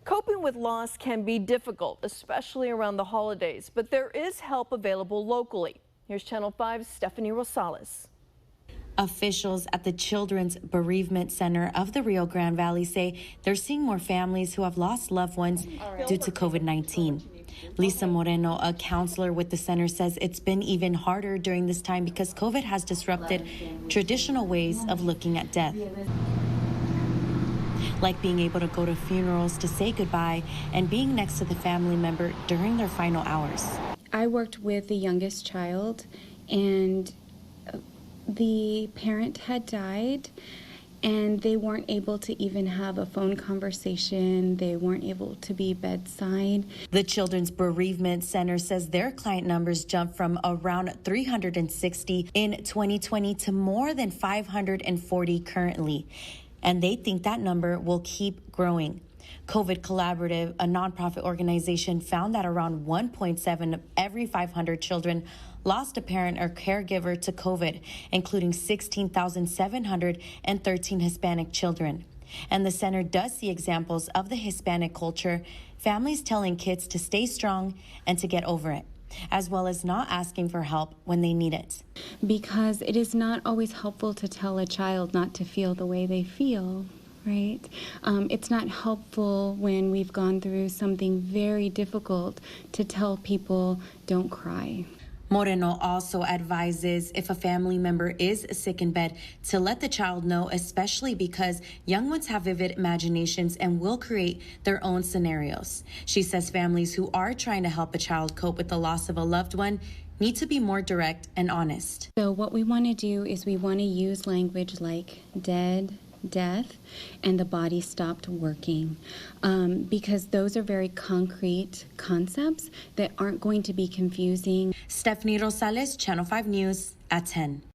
Coping with loss can be difficult, especially around the holidays, but there is help available locally. Here's Channel 5's Stephanie Rosales. Officials at the Children's Bereavement Center of the Rio Grande Valley say they're seeing more families who have lost loved ones due to COVID-19. Lisa Moreno, a counselor with the center, says it's been even harder during this time because COVID has disrupted traditional ways of looking at death, like being able to go to funerals to say goodbye and being next to the family member during their final hours. I worked with the youngest child, and the parent had died, and they weren't able to even have a phone conversation. They weren't able to be bedside. The Children's Bereavement Center says their client numbers jumped from around 360 in 2020 to more than 540 currently. And they think that number will keep growing. COVID Collaborative, a nonprofit organization, found that around 1.7 of every 500 children lost a parent or caregiver to COVID, including 16,713 Hispanic children. And the center does see examples of the Hispanic culture, families telling kids to stay strong and to get over it, as well as not asking for help when they need it. Because it is not always helpful to tell a child not to feel the way they feel, right? It's not helpful when we've gone through something very difficult to tell people, don't cry. Moreno also advises if a family member is sick in bed to let the child know, especially because young ones have vivid imaginations and will create their own scenarios. She says families who are trying to help a child cope with the loss of a loved one need to be more direct and honest. So what we want to do is we want to use language like dead, death, and the body stopped working, because those are very concrete concepts that aren't going to be confusing. Stephanie Rosales, Channel 5 News at 10.